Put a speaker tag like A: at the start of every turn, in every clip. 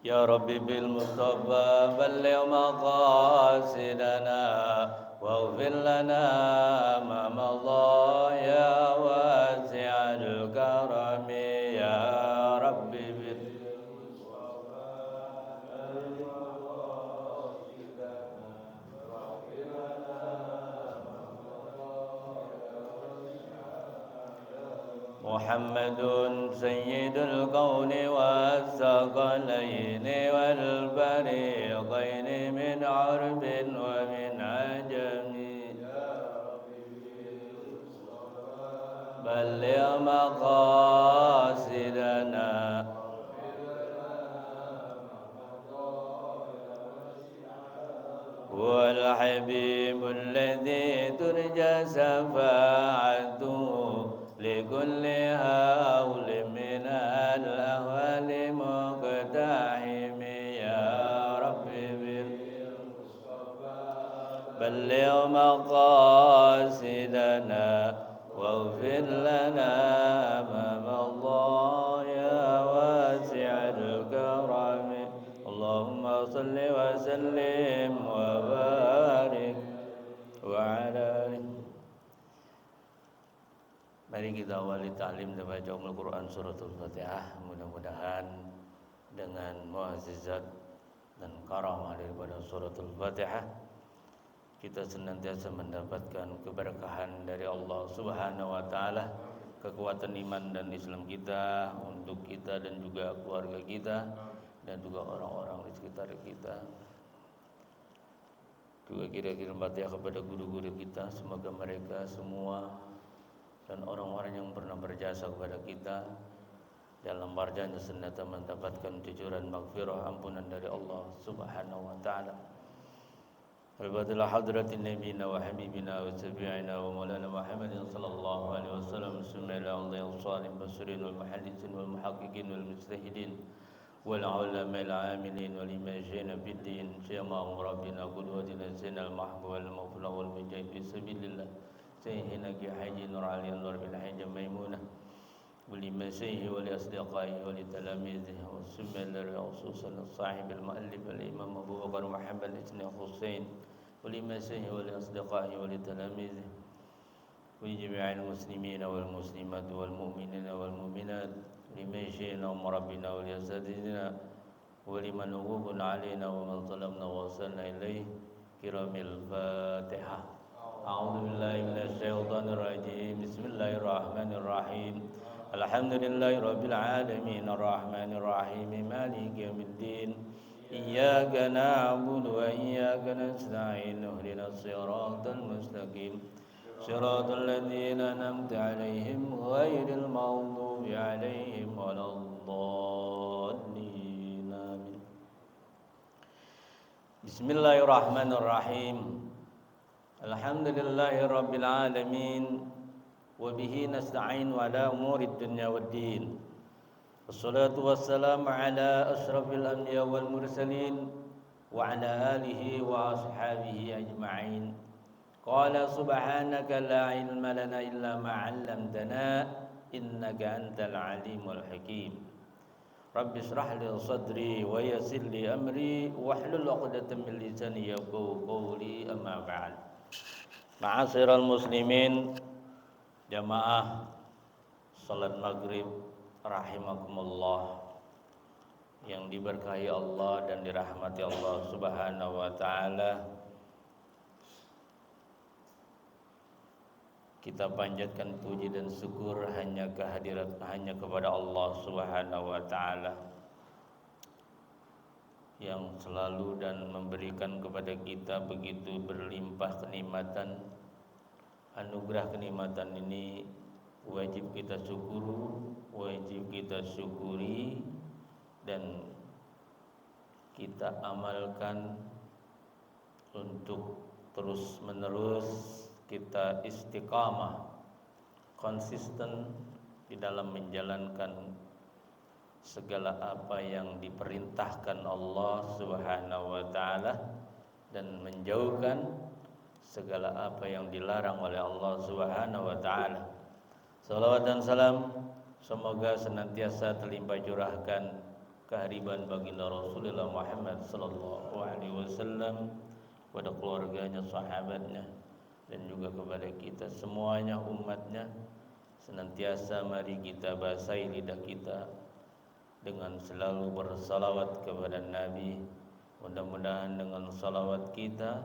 A: يا ربي بالمصطفى بلغ مقاصدنا واغفر لنا ما مضى يا واسع الكرم يا ربي محمد سيد الكون والثقلين والفريقين من عرب ومن عجم بلغ مقاصدنا هو الحبيب الذي ترجى شفاعته لكل هول من الأهوال مقتحم يا ربي بلغ مقاصدنا واغفر لنا ما مضى يا واسع الكرم اللهم صل وسلم وبارك وعلى آله. Mari kita awali ta'lim dan baca Al-Quran Suratul Fatihah. Mudah-mudahan dengan muazzizat dan karamah daripada Suratul Fatihah kita senantiasa mendapatkan keberkahan dari Allah Subhanahu wa taala, kekuatan iman dan Islam kita untuk kita dan juga keluarga kita dan juga orang-orang di sekitar kita. Juga kira-kira Fatihah kepada guru-guru kita, semoga mereka semua dan orang-orang yang pernah berjasa kepada kita dalam marjanya senantiasa mendapatkan cucuran maghfirah ampunan dari Allah Subhanahu wa taala. Al-Fatihah hadratin nabiyina wa habibina wa tabi'ina wa maulana Muhammadin sallallahu alaihi wasallam bismillahir rahmanir rahim wal muhaddisin wal muhaqqiqin wal mujtahidin wal ulama al amilin wal imajina fid din syama rabbina qudwatina sayyidina mahbub wal mawla wal mujahid fi sabilillah sayyidina haji nur ali nur bil hajj maimunah ولمسيه ولأصدقائه ولتلاميذه والسمى للرسول صاحب المؤلف الإمام أبو بكر محمد بن حسين ولمسيه ولأصدقائه ولتلاميذه ولجميع المسلمين والمسلمات والمؤمنين والمؤمنات لمن شئنا وربنا ولأساتذتنا ولمن وقوف علينا ومن ظلمنا ووصلنا إليه كرام الفاتحة. أعوذ بالله من الشيطان الرجيم بسم الله الرحمن الرحيم الحمد لله رب العالمين الرحمن الرحيم مالك يوم الدين إياك نعبد وإياك نستعين اهدنا الصراط المستقيم صراط الذين أنعمت عليهم غير المغضوب عليهم ولا الضالين آمين. بسم الله الرحمن الرحيم الحمد لله رب العالمين وبه نستعين على أمور الدنيا والدين والصلاة والسلام على أشرف الأنبياء والمرسلين وعلى آله وأصحابه أجمعين. قال سبحانك لا علم لنا إلا ما علمتنا إنك أنت العليم الحكيم. رب اشرح لي صدري ويسر لي أمري واحلل عقدة من لساني يفقهوا قولي أما بعد. Ma'asyiral muslimin, jamaah salat maghrib rahimakumullah yang diberkahi Allah dan dirahmati Allah Subhanahu wa taala. Kita panjatkan puji dan syukur hanya kepada Allah Subhanahu wa taala yang selalu dan memberikan kepada kita begitu berlimpah kenikmatan. Anugerah kenikmatan ini wajib kita syukuri dan kita amalkan untuk terus menerus kita istiqamah, konsisten di dalam menjalankan segala apa yang diperintahkan Allah Subhanahu wa taala dan menjauhkan segala apa yang dilarang oleh Allah Subhanahu wa taala. Salawat dan salam semoga senantiasa terlimpah curahkan kehadiran baginda Rasulullah Muhammad sallallahu alaihi wasallam, kepada keluarganya, sahabatnya, dan juga kepada kita semuanya umatnya. Senantiasa mari kita basahi lidah kita dengan selalu bersalawat kepada Nabi. Mudah-mudahan dengan salawat kita,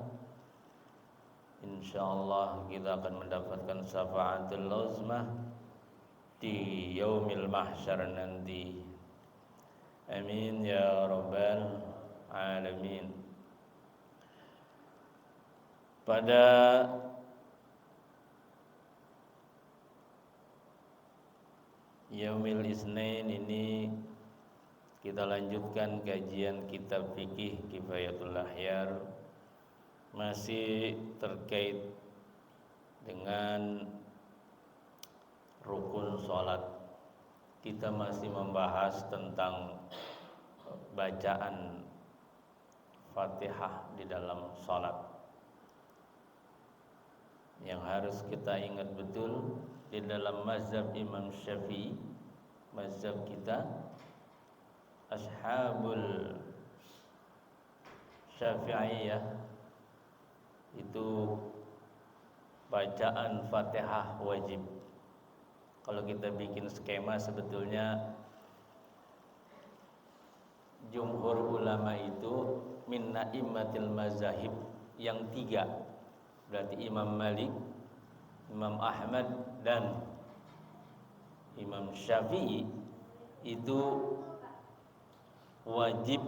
A: insyaallah kita akan mendapatkan syafaatul uzmah di yaumil mahsyar nanti. Amin ya rabbal alamin. Pada yaumil isnain ini kita lanjutkan kajian kitab fikih Kifayatul Ahyar, masih terkait dengan rukun sholat. Kita masih membahas tentang bacaan Fatihah di dalam sholat. Yang harus kita ingat betul, di dalam mazhab Imam Syafi'i, mazhab kita, Ashabul Syafi'iyah, itu bacaan Fatihah wajib. Kalau kita bikin skema, sebetulnya jumhur ulama itu min na'immatil mazahib yang tiga, berarti Imam Malik, Imam Ahmad, dan Imam Syafi'i, itu wajib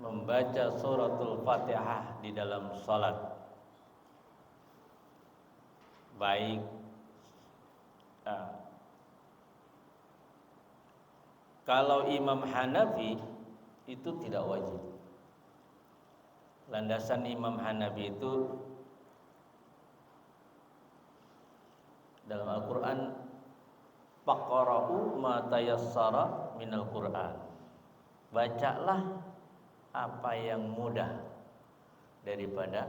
A: membaca suratul Fatihah di dalam salat. Baik kalau Imam Hanafi itu tidak wajib. Landasan Imam Hanafi itu dalam Al-Quran, faqra'u ma tayassara minal Quran, bacalah apa yang mudah daripada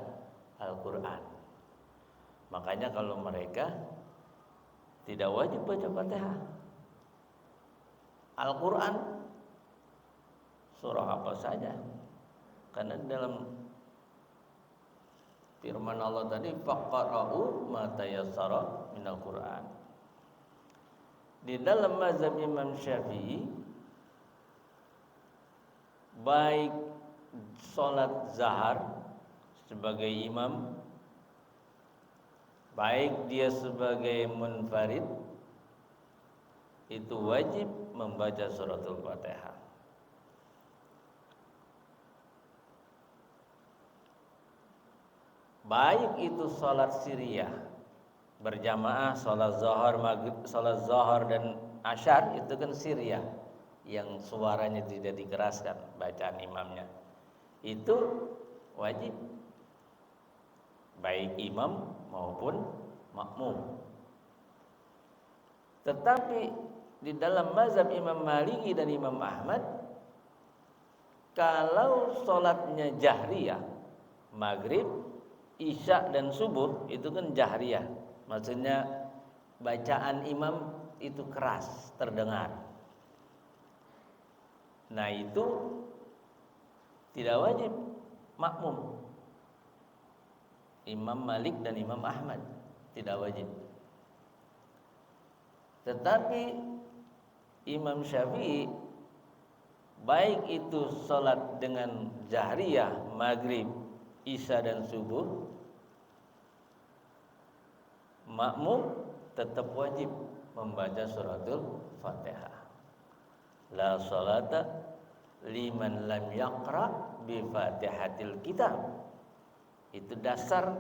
A: Al-Quran. Makanya kalau mereka tidak wajib baca Fatihah. Al-Quran surah apa saja, karena dalam firman Allah tadi, faqra'u ma tayassara minal Quran. Di dalam mazhab Imam Syafi'i, baik sholat zahar sebagai imam, baik dia sebagai munfarid, itu wajib membaca suratul Fatihah. Baik itu sholat siriyah berjamaah, sholat zuhur, maghrib, sholat zuhur dan asyar, itu kan siriyah yang suaranya tidak dikeraskan bacaan imamnya, itu wajib baik imam maupun makmum. Tetapi di dalam mazhab Imam Maliki dan Imam Ahmad, kalau sholatnya jahriyah, maghrib, isya dan subuh, itu kan jahriyah, maksudnya bacaan imam itu keras terdengar. Nah itu tidak wajib makmum. Imam Malik dan Imam Ahmad tidak wajib. Tetapi Imam Syafi'i, baik itu sholat dengan jahriyah, maghrib, isya dan subuh, makmum tetap wajib membaca suratul Fatihah. La sholata liman lam yaqra bi Fatihatil kitab. Itu dasar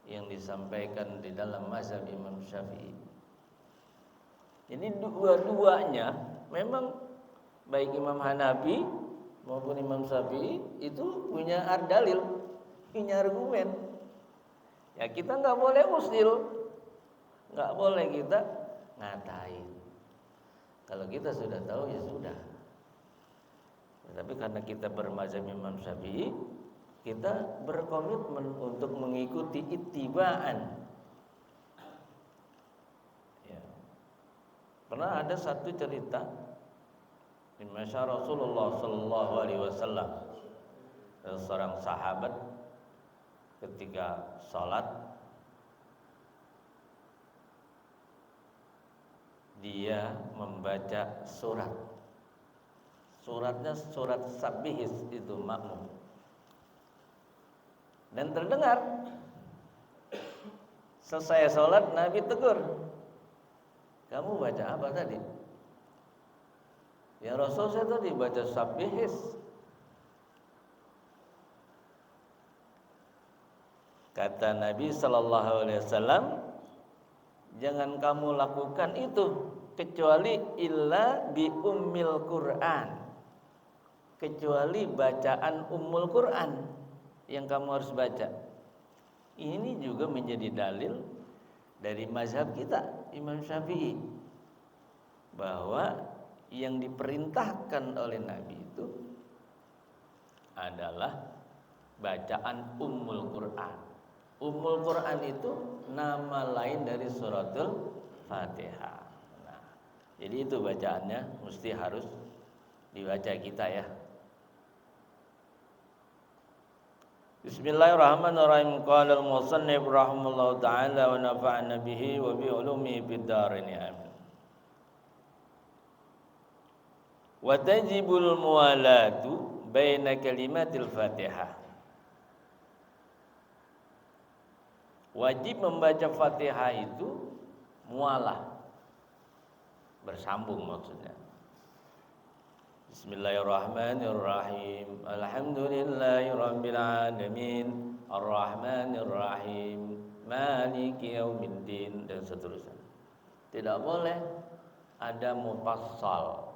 A: yang disampaikan di dalam mazhab Imam Syafi'i. Ini dua-duanya memang, baik Imam Hanafi maupun Imam Syafi'i, itu punya dalil, punya argumen. Ya kita nggak boleh usil, nggak boleh kita ngatain. Kalau kita sudah tahu ya sudah. Tapi karena kita bermazhab Imam Syafi'i, kita berkomitmen untuk mengikuti ittiba'an, ya, Karena ada satu cerita di masa Rasulullah sallallahu alaihi wasallam, seorang sahabat ketika salat dia membaca surat. Suratnya surat Sabbihis itu makmum. Dan terdengar selesai salat Nabi tegur, "Kamu baca apa tadi?" "Ya Rasul, saya tadi baca Sabbihis." Kata Nabi sallallahu alaihi wasallam, "Jangan kamu lakukan itu kecuali illa bi ummil Quran." Kecuali bacaan Ummul Quran yang kamu harus baca. Ini juga menjadi dalil dari mazhab kita Imam Syafi'i bahwa yang diperintahkan oleh Nabi itu adalah bacaan Ummul Quran. Ummul Quran itu nama lain dari suratul Fatihah. Nah, jadi itu bacaannya mesti harus dibaca kita ya. Bismillahirrahmanirrahim. Qala al-musannif rahimahullahu ta'ala wa nafa'ana bihi wa bi ulumihi fid dharain amin. Wa tajibul muwalatu baina kalimatil Fatihah. Wajib membaca Fatihah itu mualah, bersambung maksudnya. Bismillahirrahmanirrahim. Alhamdulillahirabbil alamin. Arrahmanirrahim. Maliki yaumiddin, dan seterusnya. Tidak boleh ada mufassal.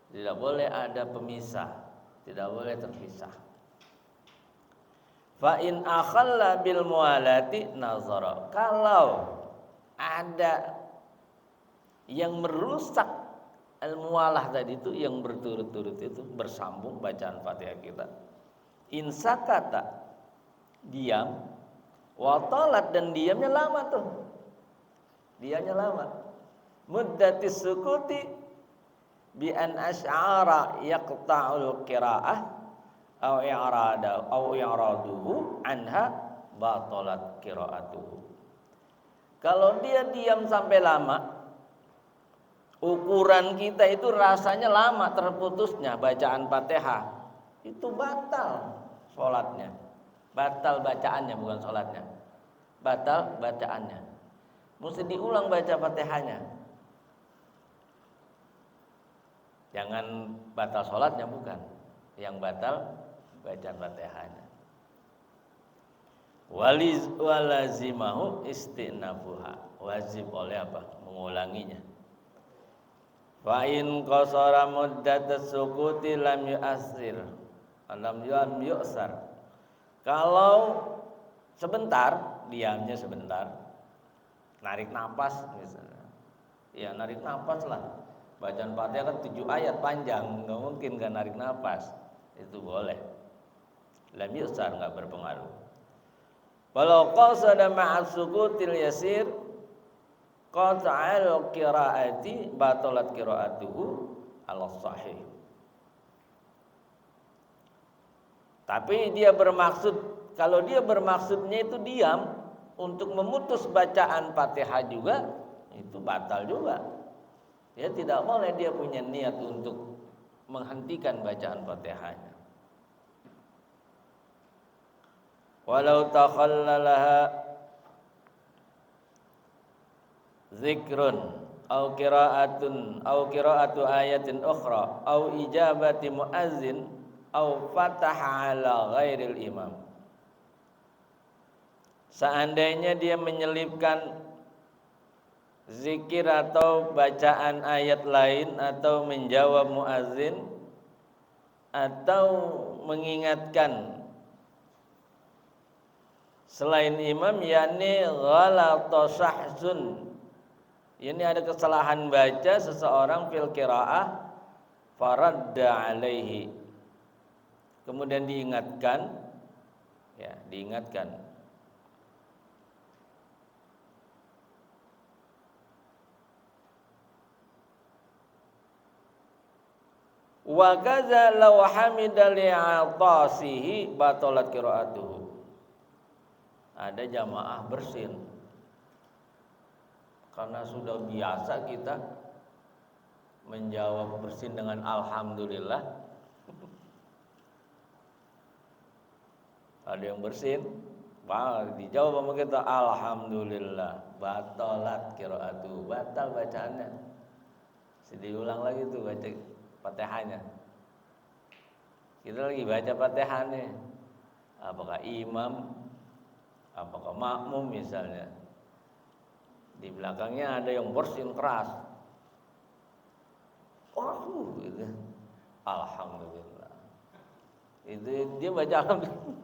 A: Tidak boleh ada pemisah. Tidak boleh terpisah. Fa in akhalla bil mualati nazara. Kalau ada yang merusak al-mualah tadi itu, yang berturut-turut itu bersambung bacaan Fatihah kita, insakata diam, watalat dan diamnya lama tuh, diamnya lama, muddatis sukuti bi an asy'ara yaqta'ul qiraah aw i'raduhu anha batalat qiraatuhu. Kalau dia diam sampai lama, ukuran kita itu rasanya lama terputusnya bacaan Fatihah, itu batal sholatnya, batal bacaannya, bukan sholatnya, batal bacaannya. Mesti diulang baca Fatihahnya. Jangan batal sholatnya, bukan, yang batal bacaan Fatihahnya. Walazimahu istinafuha, wajib oleh apa? Mengulanginya. Fa in qasara muddat as-sukuti lam yu'assir, lam yu'sar. Kalau sebentar, diamnya sebentar, narik napas misalnya. Ya narik napas lah. Bacaan Fatihah kan 7 ayat panjang, enggak mungkin enggak narik napas. Itu boleh. Lam yu'sar, enggak berpengaruh. Walau qasada ma'as sukutil yasir qata'al qiraati batalat qiraatuhu ala sahih. Tapi dia bermaksud, kalau dia bermaksudnya itu diam untuk memutus bacaan Fatihah juga, itu batal juga. Dia tidak boleh dia punya niat untuk menghentikan bacaan Fatihahnya. Walau takhallalaha zikrun au qiraatu ayatin ukhra au ijabati muazzin au fataha ala ghairil imam. Seandainya dia menyelipkan zikir atau bacaan ayat lain, atau menjawab muazzin, atau mengingatkan selain imam, yakni ghalata sahzun, ini ada kesalahan baca seseorang fil qiraah, faradda alaihi, kemudian diingatkan, ya diingatkan, Wa kadza law hamida li'atasihi batalat qiraatuhu. Ada jamaah bersin karena sudah biasa kita menjawab bersin dengan alhamdulillah. Ada yang bersin, dijawab sama kita alhamdulillah, batalat qiraatuhu, batal bacaannya. Diulang lagi tuh baca Fatihahnya. Kita lagi baca Fatihahnya. Apakah imam, apakah makmum misalnya. Di belakangnya ada yang bersin keras. Gitu. Alhamdulillah. Itu dia baca alhamdulillah.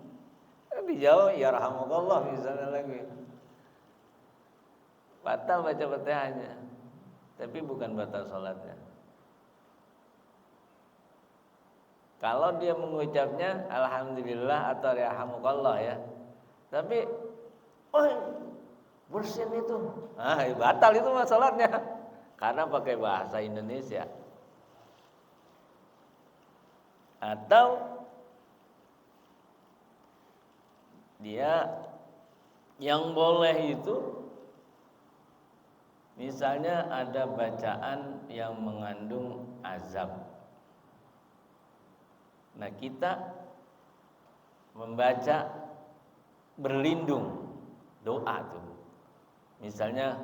A: Dijawab ya rahmatullah misalnya lagi. Batal baca Fatihahnya. Tapi bukan batal salatnya. Kalau dia mengucapnya alhamdulillah atau yarhamukallah ya. Tapi bersin itu. Batal itu salatnya. Karena pakai bahasa Indonesia. Atau dia yang boleh itu misalnya ada bacaan yang mengandung azab. Nah, kita membaca berlindung doa tuh. Misalnya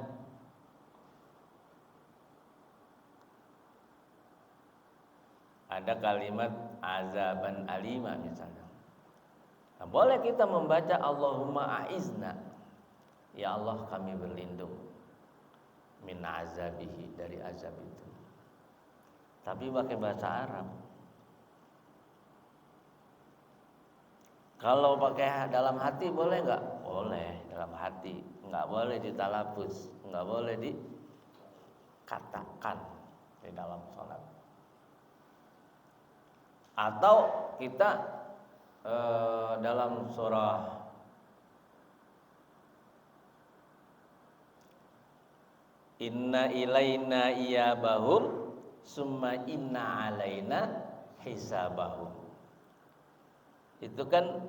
A: ada kalimat azaban alima misalnya. Nah, boleh kita membaca Allahumma a'izna. Ya Allah, kami berlindung min azabihi, dari azab itu. Tapi pakai bahasa Arab. Kalau pakai dalam hati boleh enggak? Boleh dalam hati, enggak boleh ditalafuz, enggak boleh dikatakan di dalam salat. Atau kita dalam surah Inna ilaina iyabahum summa inna alaina hisabahum. Itu kan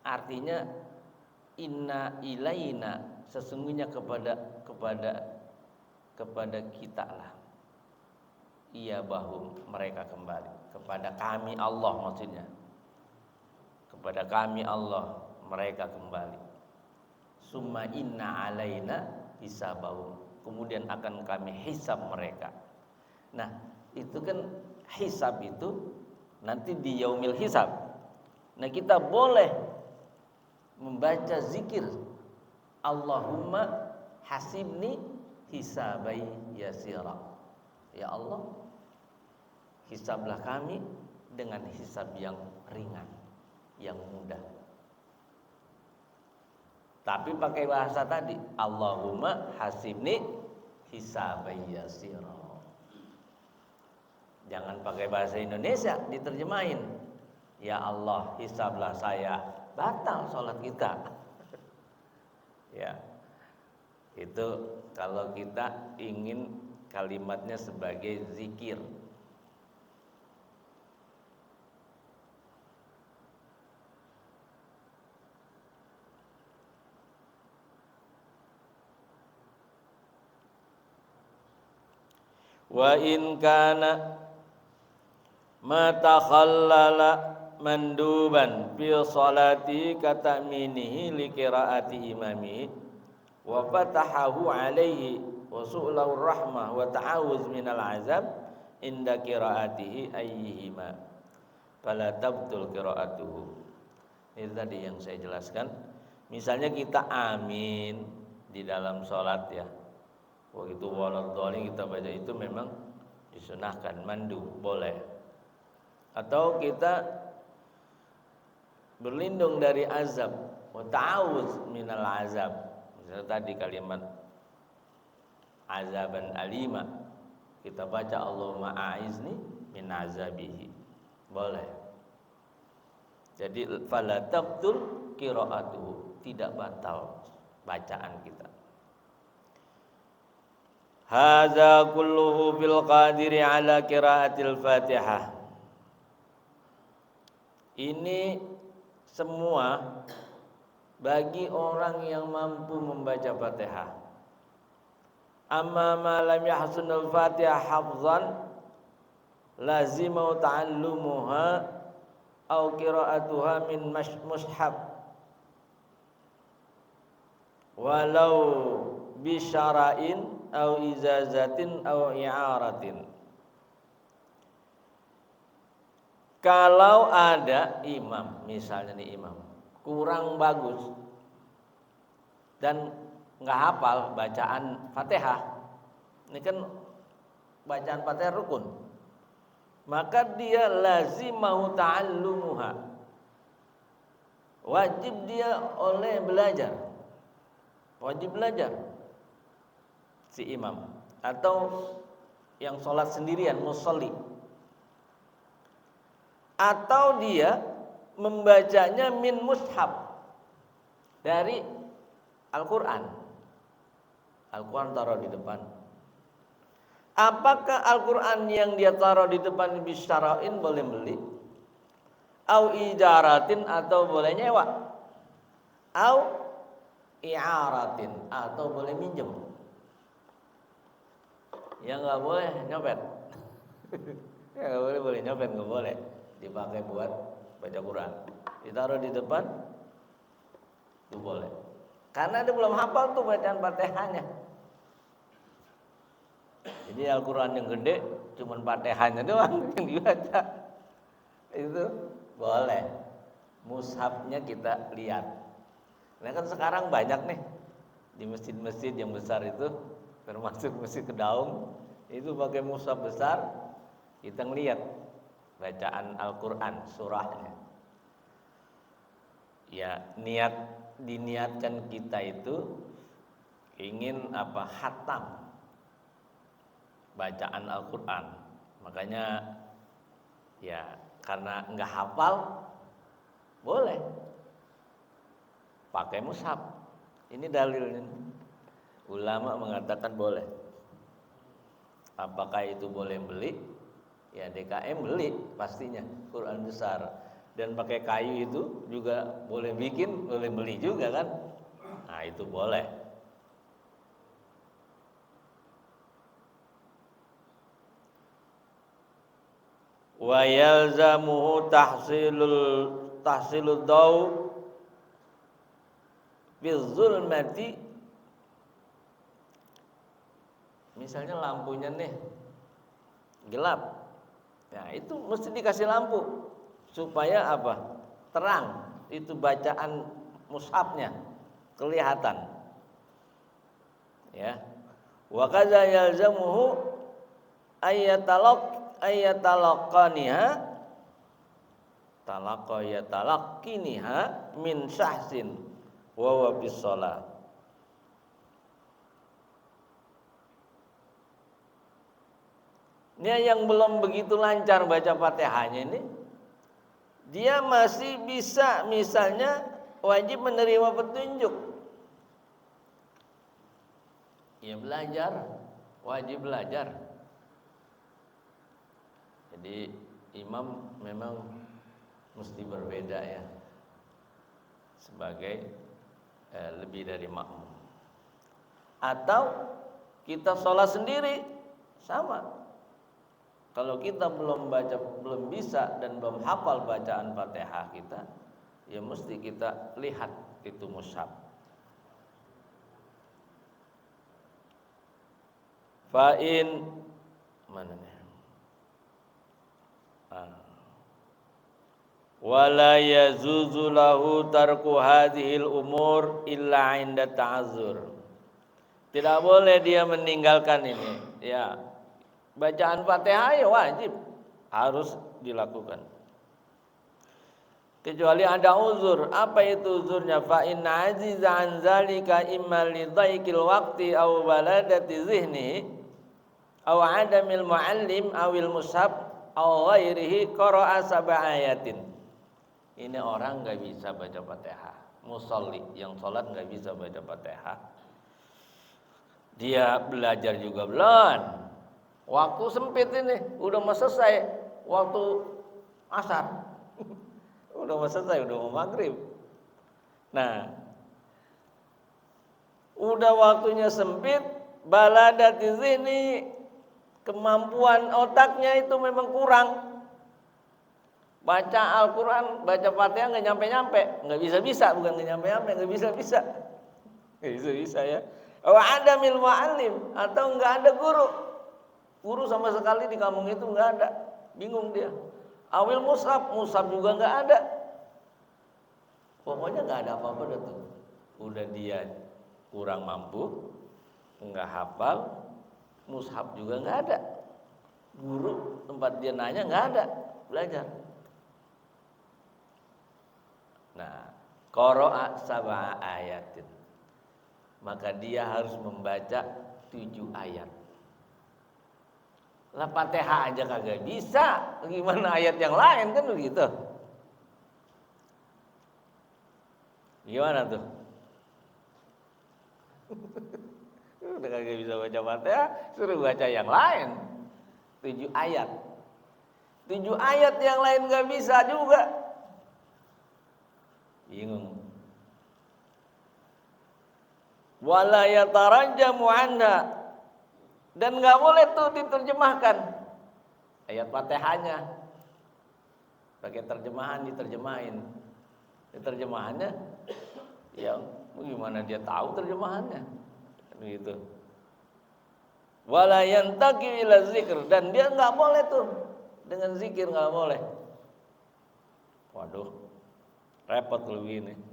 A: artinya inna ilaina, sesungguhnya kepada kita lah. Iyabahum, mereka kembali kepada kami Allah, maksudnya kepada kami Allah mereka kembali. Summa inna alaina hisabahum, kemudian akan kami hisab mereka. Nah, itu kan hisab itu nanti di yaumil hisab. Nah, kita boleh membaca zikir Allahumma hasibni hisabai yasira. Ya Allah, hisablah kami dengan hisab yang ringan, yang mudah. Tapi pakai bahasa tadi, Allahumma hasibni hisabai yasira. Jangan pakai bahasa Indonesia diterjemahin. Ya Allah, hisablah saya, batal sholat kita. Ya, itu kalau kita ingin kalimatnya sebagai zikir. Wa in kana ma takhallala manduban fi salati kataminihi li qiraati imamihi wa fatahahu alaihi wa su'lahu rahmah wa ta'awuz minal azab inda qiraatihi ayyihima fala tabtul qiraatuhu. Itu tadi yang saya jelaskan. Misalnya kita amin di dalam salat ya. Begitu waladhdallin kita baca itu memang disunahkan, mandu boleh. Atau kita berlindung dari azab, wa ta'awuz minal azab. Misalnya tadi kalimat azaban alima, kita baca Allahumma a'izni min azabihi. Boleh. Jadi fala tabtul qiraatuhu, tidak batal bacaan kita. Hadza kulluhu fil qadiri ala qiraatil Fatihah. Ini semua bagi orang yang mampu membaca Fatihah. Amma ma lam yahsunul Fatihah hafzan lazimau ta'allumuha au qiraatuha min mushaf walau bisyara'in au izazatin au i'aratin. Kalau ada imam, misalnya nih imam kurang bagus dan nggak hafal bacaan Fatihah, ini kan bacaan Fatihah rukun, maka dia lazimahu ta'allumuha, wajib dia oleh belajar, wajib belajar si imam atau yang sholat sendirian musolli, atau dia membacanya min mushaf dari Al-Quran. Al-Quran taruh di depan. Apakah Al-Quran yang dia taruh di depan bisyara'in boleh beli, au ijaratin atau boleh nyewa, au i'aratin atau boleh minjem. Yang nggak boleh nyopet. Ya nggak boleh nyopet, nggak boleh dipakai buat baca Quran. Ditaruh di depan itu boleh. Karena dia belum hafal tuh bacaan Fatihahnya. Jadi Al-Quran yang gede cuman Fatihahnya doang yang dibaca. Itu boleh. Mushafnya kita lihat. Nah kan sekarang banyak nih di masjid-masjid yang besar itu, termasuk Masjid Kedaung, itu pakai mushaf besar, kita ngelihat bacaan Al-Quran surahnya. Ya diniatkan kita itu ingin apa? Khatam bacaan Al-Quran. Makanya ya karena nggak hafal boleh pakai mushaf. Ini dalilnya. Ulama mengatakan boleh. Apakah itu boleh beli? Ya DKM beli pastinya Quran besar. Dan pakai kayu itu juga boleh bikin, boleh beli juga kan. Nah itu boleh. Wa yalzamuhu tahsilud daw bizulmati. Misalnya lampunya nih gelap. Nah, itu mesti dikasih lampu supaya apa? Terang. Itu bacaan mushafnya kelihatan. Ya. Wa kadza yalzamuhu ayatalaqaniha talaqiniha min syahsin wa huwa bis shalah. Ini yang belum begitu lancar baca Fatihahnya ini, dia masih bisa misalnya wajib menerima petunjuk. Ya belajar, wajib belajar. Jadi imam memang mesti berbeda ya, sebagai lebih dari makmum. Atau kita sholat sendiri sama. Kalau kita belum bisa dan belum hafal bacaan Fatihah kita, ya mesti kita lihat itu mushaf. Fa'in mana nih? Wala yazuzu lahu tarku hadhil umur illa 'inda ta'azzur. Tidak boleh dia meninggalkan ini, ya. Bacaan Fatihah ya wajib, harus dilakukan. Kecuali ada uzur. Apa itu uzurnya? Fa inna aziza an zalika imma li dhaikil waqti aw baladati zihni aw adamil muallim awil mushaf aw ghairihi qara'a sab'a ayatin. Ini orang enggak bisa baca Fatihah. Musolli yang salat enggak bisa baca Fatihah. Dia belajar juga belum. Waktu sempit ini, udah mau selesai waktu asar. Udah mau selesai, udah mau maghrib. Nah, udah waktunya sempit, baladat di sini, kemampuan otaknya itu memang kurang. Baca Al-Quran, baca Fatihah nggak nyampe-nyampe, nggak bisa-bisa, bukan nggak nyampe-nyampe, nggak bisa-bisa. Nggak bisa-bisa ya. Ada mil mu'allim, atau nggak ada guru. Guru sama sekali di kampung itu nggak ada. Bingung dia. Awil mushaf juga nggak ada. Pokoknya nggak ada apa-apa dah tuh. Udah dia kurang mampu, nggak hafal, mushaf juga nggak ada. Guru tempat dia nanya nggak ada, belajar. Nah, qara'a sab'a ayatin. Maka dia harus membaca 7 ayat. Lah Fatihah aja kagak bisa, gimana ayat yang lain kan begitu. Gimana tuh? Udah kagak bisa baca Fatihah, suruh baca yang lain. 7 ayat. 7 ayat yang lain gak bisa juga. Bingung. Wala yataranjamu anha, dan nggak boleh tuh diterjemahkan ayat Fatihahnya pakai terjemahan, diterjemahin. Terjemahannya ya gimana dia tahu terjemahannya begitu. Wala yantaqi ila zikr, dan dia nggak boleh tuh dengan zikir, nggak boleh. Waduh, repot lu ini.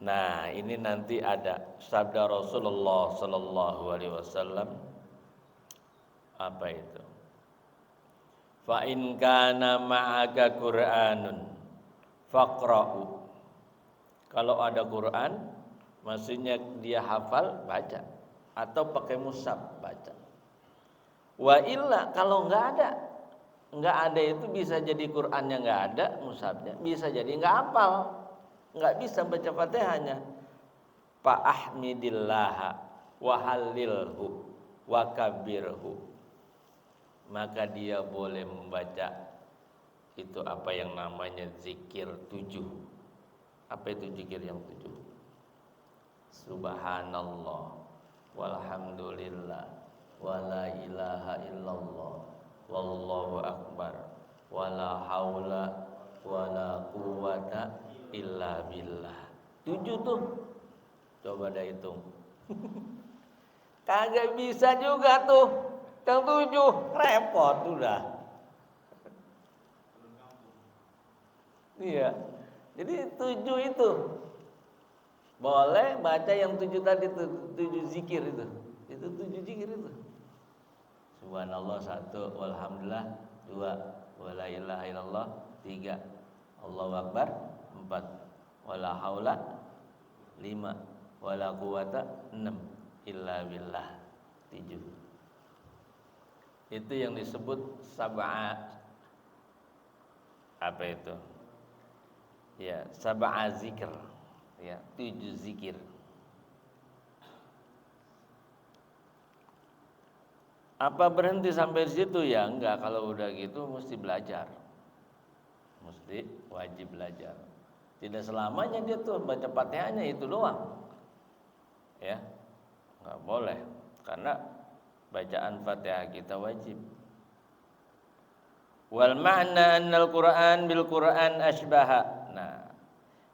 A: Nah, ini nanti ada sabda Rasulullah sallallahu alaihi wasallam. Apa itu? Fa in kana ma'aka Qur'anun faqra'u. Kalau ada Quran, maksudnya dia hafal, baca, atau pakai mushaf, baca. Wa illa, kalau enggak ada itu bisa jadi Qur'annya enggak ada, mushafnya bisa jadi enggak hafal. Enggak bisa baca Fatihahnya. Fa ahmidillah wa hallilhu wa kabbirhu. Maka dia boleh membaca itu apa yang namanya zikir 7. Apa itu zikir yang 7? Subhanallah walhamdulillah wala ilaha illallah wallahu akbar wala haula wala quwata illa billah. 7 tuh. Coba dah hitung. Kagak bisa juga tuh. Yang 7 repot udah. Iya. Jadi 7 itu. Boleh baca yang 7 tadi tuh, 7 zikir itu. Itu 7 zikir itu. Subhanallah 1, walhamdulillah 2, wala ilaha illallah 3, Allahu akbar 4, wala haula 5, wala quwata 6, illa billah 7. Itu yang disebut sab'a. Apa itu? Ya, sab'a zikr. Ya, 7 zikir. Apa berhenti sampai situ? Ya enggak, kalau udah gitu mesti belajar. Mesti wajib belajar. Tidak selamanya dia tuh baca Fatihahnya itu doang. Ya. Enggak boleh, karena bacaan Fatihah kita wajib. Wal ma'na annal Qur'an bil Qur'an asbaha. Nah,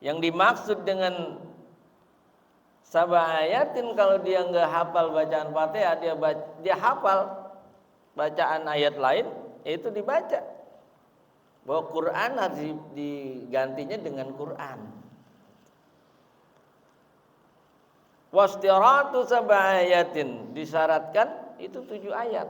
A: yang dimaksud dengan sab'a ayatin, kalau dia enggak hafal bacaan Fatihah, dia hafal bacaan ayat lain, itu dibaca. Bahwa Quran harus digantinya dengan Quran. Wastiratu sab'a ayatin, disyaratkan itu 7 ayat.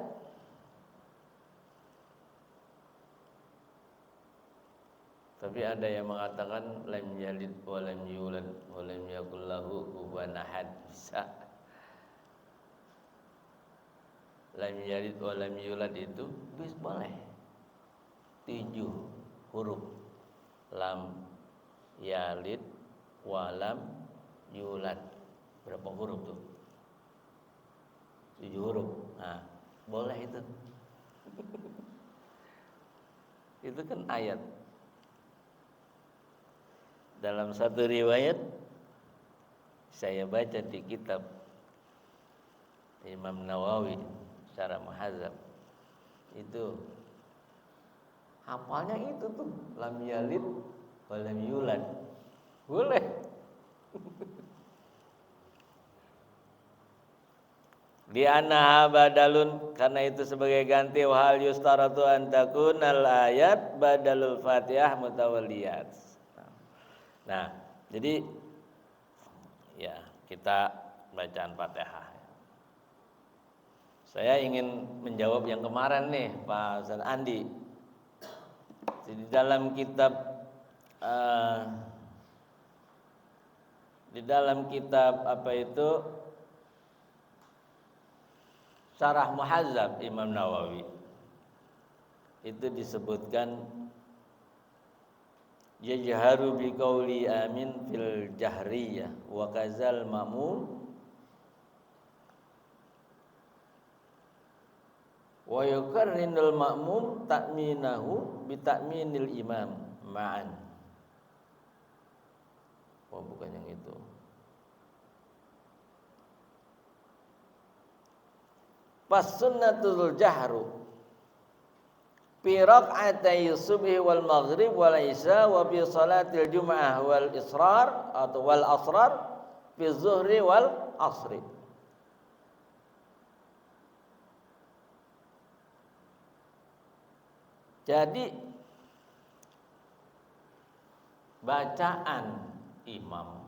A: Tapi ada yang mengatakan lam yalid wa lam yulad wa lam yakul lahu kufuwan ahad, bisa. Lam yalid wa lam yulad itu bisa, boleh. 7 huruf. Lam yalid walam yulad. Berapa huruf tuh? 7 huruf. Nah, boleh itu. Itu kan ayat. Dalam satu riwayat saya baca di kitab Imam Nawawi secara muhadzab, itu hafalnya itu tuh, lam yalid walam yulad. Boleh. Di annaha badalun, karena itu sebagai ganti, wa hal yustaratu an takunal ayat badalul Fatihah mutawalliyat. Nah, jadi ya kita bacaan Fatihah. Saya ingin menjawab yang kemarin nih Pak Ustaz Andi. Di dalam kitab apa itu Syarah Muhadzab Imam Nawawi, itu disebutkan yajharu biqauli amin fil jahriyah wa kazal ma'mum wa yukarrinul ma'mum ta'minahu bi ta'minil imam ma'an. Oh, bukan yang itu. Pas sunnatul jahru fi raq'atay subhi wal maghrib wal isya wa fi salatil jumu'ah wal israr atau wal asrar fi zuhri wal asri. Jadi bacaan imam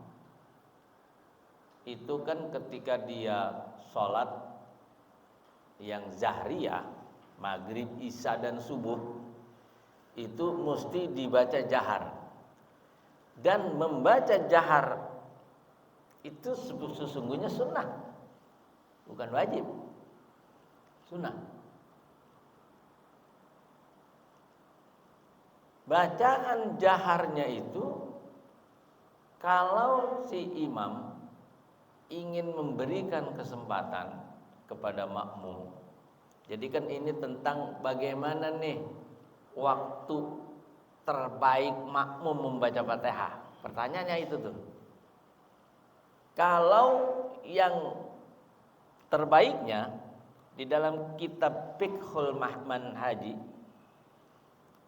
A: itu kan ketika dia sholat yang zahriyah, maghrib, isya dan subuh, itu mesti dibaca jahar. Dan membaca jahar itu sesungguhnya sunnah, bukan wajib, sunnah. Bacaan jaharnya itu kalau si imam ingin memberikan kesempatan kepada makmum. Jadi kan ini tentang bagaimana nih waktu terbaik makmum membaca Fatihah. Pertanyaannya itu tuh. Kalau yang terbaiknya di dalam kitab Fiqhul Mahman Haji,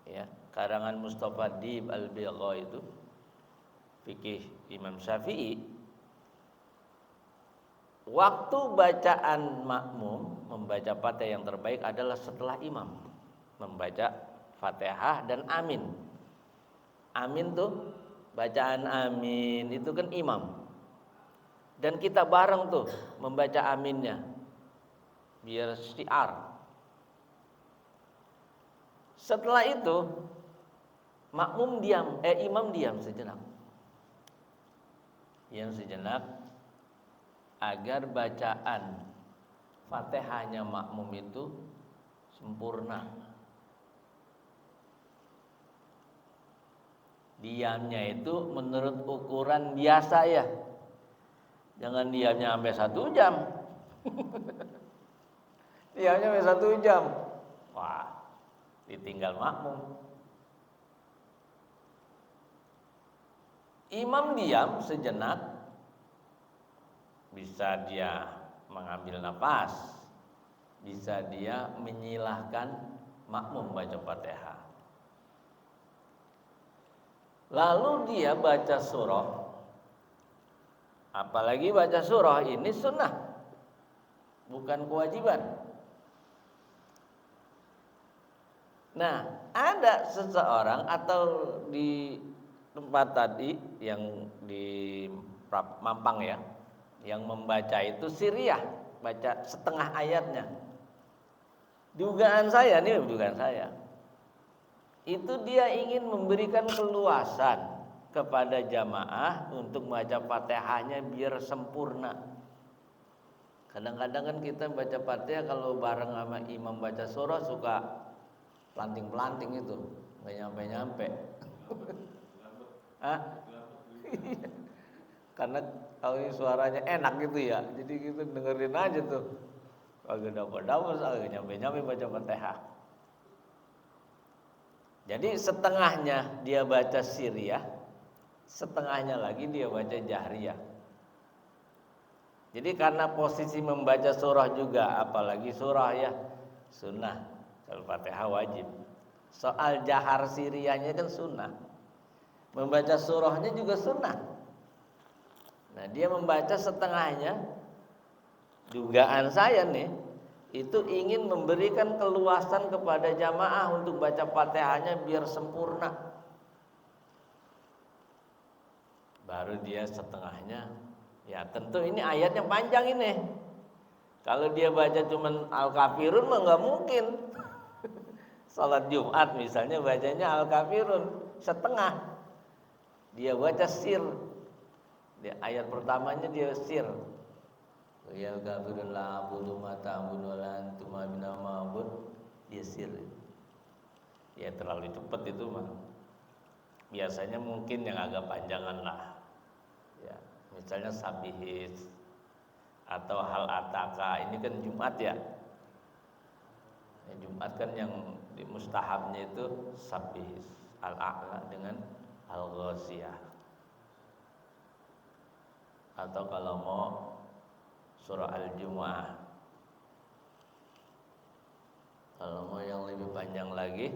A: ya, karangan Mustafa Dib Al-Bigha itu, fikih Imam Syafi'i, waktu bacaan makmum membaca Fatihah yang terbaik adalah setelah imam membaca Fatihah dan amin. Amin tuh, bacaan amin itu kan imam. Dan kita bareng tuh membaca aminnya biar syiar. Setelah itu makmum diam, imam diam sejenak. Diam sejenak agar bacaan Fatihahnya makmum itu sempurna. Diamnya itu menurut ukuran biasa ya. Jangan diamnya sampai 1 jam. Diamnya sampai 1 jam. Wah, ditinggal makmum. Imam diam sejenak, bisa dia mengambil nafas, bisa dia menyilahkan makmum baca Fatihah. Lalu dia baca surah. Apalagi baca surah ini sunnah, bukan kewajiban. Nah, ada seseorang atau di tempat tadi yang di Mampang ya, yang membaca itu siriyah, baca setengah ayatnya. Dugaan saya, itu dia ingin memberikan keluasan kepada jamaah untuk baca Fatihahnya biar sempurna. Kadang-kadang kan kita baca Fatihah kalau bareng sama imam baca surah suka pelanting-pelanting itu, nggak nyampe-nyampe. Hah? Karena kalau ini suaranya enak gitu ya, jadi gitu dengerin aja tuh. Kagak dapat, kagak nyampe baca Fatihah. Jadi setengahnya dia baca siriyah, setengahnya lagi dia baca jahriyah. Jadi karena posisi membaca surah juga, apalagi surah ya sunnah, Al-Fatihah wajib. Soal jahar siriyahnya kan sunnah, membaca surahnya juga sunnah. Nah dia membaca setengahnya, dugaan saya nih, itu ingin memberikan keluasan kepada jamaah untuk baca Fatihahnya biar sempurna. Baru dia setengahnya, ya tentu ini ayatnya panjang ini. Kalau dia baca cuman Al-Kafirun mah nggak mungkin. Salat Jumat misalnya bacanya Al-Kafirun setengah, dia baca sir. Di ayat pertamanya dia sir. Ya Al-Kafirun la abudu ma ta'budu wa la antum abina ma'bud, dia sir. Ya terlalu cepat itu mah. Biasanya mungkin yang agak panjangan lah. Ya, misalnya sabihis atau hal ataka, ini kan Jumat ya. Jumat kan yang di mustahabnya itu sabihis al-a'la dengan al-ghasiyah. Atau kalau mau surah al-jumu'ah. Kalau mau yang lebih panjang lagi,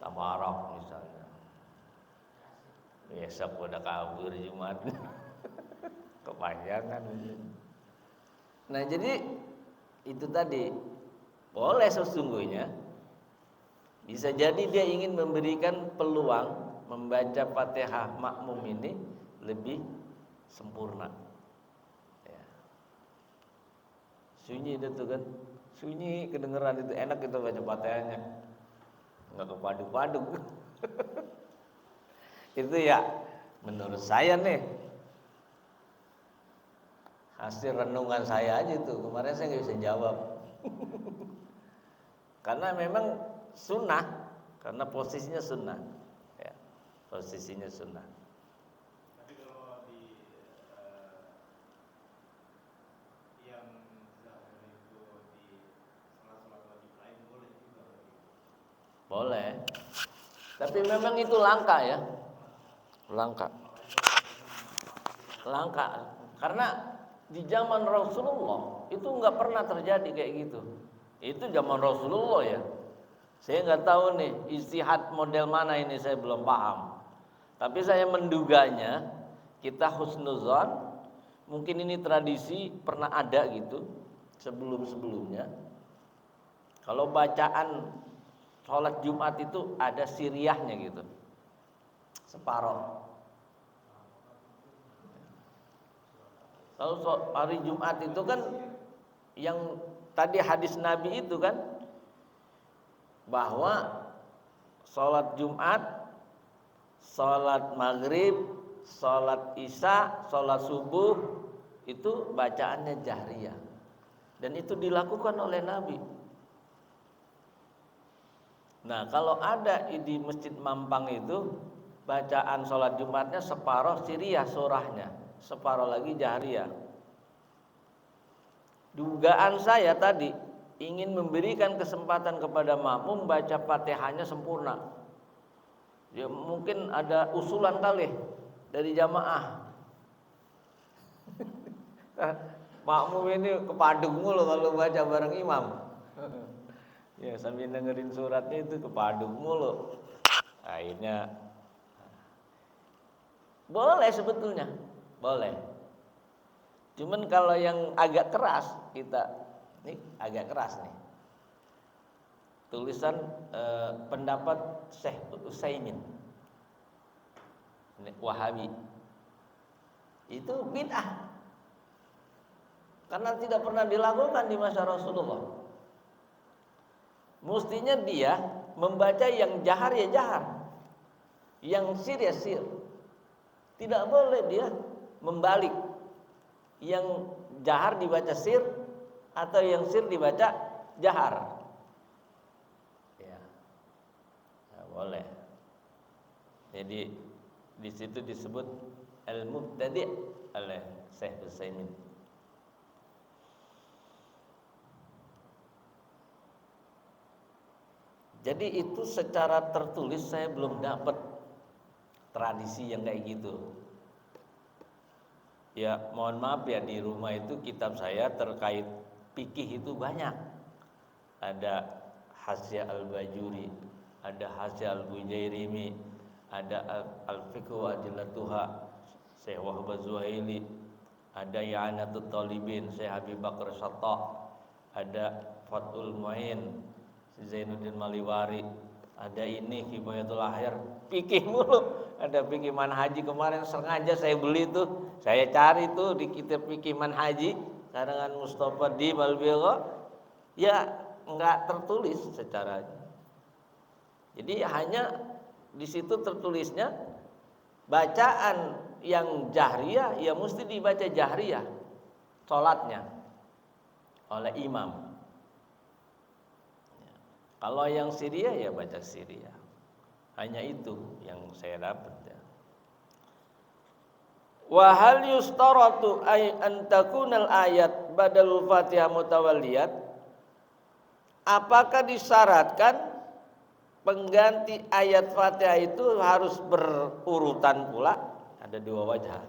A: tabarak misalnya. Besok udah kabur Jumat. Kepanjangan. Nah jadi itu tadi, boleh sesungguhnya, bisa jadi dia ingin memberikan peluang membaca Fatihah makmum ini lebih sempurna. Ya. Sunyi itu kan, sunyi kedengeran itu enak kita baca Fatihahnya, nggak kepadu-padu. Itu ya menurut saya nih, hasil renungan saya aja tuh. Kemarin saya nggak bisa jawab. Karena memang sunnah, karena posisinya sunnah, ya, posisinya sunnah.
B: Tapi kalau di yang zahir itu di salat wajib lain boleh juga.
A: Boleh. Tapi memang itu langka ya, langka. Karena di zaman Rasulullah itu nggak pernah terjadi kayak gitu. Itu zaman Rasulullah ya. Saya nggak tahu nih ijtihad model mana ini, saya belum paham. Tapi saya menduganya, kita husnuzon, mungkin ini tradisi pernah ada gitu sebelum-sebelumnya. Kalau bacaan sholat Jumat itu ada siriyahnya gitu, separoh. Kalau hari Jumat itu kan yang tadi hadis Nabi itu kan, bahwa sholat Jumat, sholat maghrib, sholat isya, sholat subuh itu bacaannya jahriyah, dan itu dilakukan oleh Nabi. Nah kalau ada di Masjid Mampang itu bacaan sholat Jumatnya separoh siriyah surahnya, separoh lagi jahriyah. Dugaan saya tadi ingin memberikan kesempatan kepada makmum baca Fatihahnya sempurna. Ya mungkin ada usulan kali dari jamaah. Makmum ini kepadung mulu kalau baca bareng imam. Ya sambil dengerin suratnya itu kepadung mulu. Akhirnya boleh sebetulnya, boleh. Cuman kalau yang agak keras, kita ini agak keras nih. Tulisan pendapat Syekh Utsaimin, Wahabi, itu bid'ah karena tidak pernah dilakukan di masa Rasulullah. Mestinya dia membaca yang jahar ya jahar, yang sir ya sir. Tidak boleh dia membalik, yang jahar dibaca sir atau yang sir dibaca jahar. Ya, boleh. Jadi di situ disebut al-mubtadi' oleh Syekh Utsaimin. Jadi itu secara tertulis saya belum dapat tradisi yang kayak gitu. Ya mohon maaf ya, di rumah itu kitab saya terkait fikih itu banyak. Ada Hasya Al-Bajuri, ada Hasya Al-Bujairimi, ada Al-Fiqh wa Adillatuha Syekh Wahab Az-Zuhaili, ada I'anatul Talibin Syekh Habib Bakar Shattah, ada Fathul Mu'in Zainuddin Maliwari, ada ini Hibayatul Akhir, fikih mulu. Ada fikih manhaji kemarin sengaja saya beli tuh, saya cari tuh di kitab fikih manhaji karangan Mustafa Dib Al-Bigha, ya enggak tertulis secara. Jadi hanya di situ tertulisnya bacaan yang jahriyah ya mesti dibaca jahriyah salatnya oleh imam. Kalau yang Syria ya baca Syria. Hanya itu yang saya dapat ya. Wa hal yustaratu ay an takunal ayat badalul Fatihah mutawalliyat? Apakah disyaratkan pengganti ayat Fatihah itu harus berurutan pula? Ada dua wajah.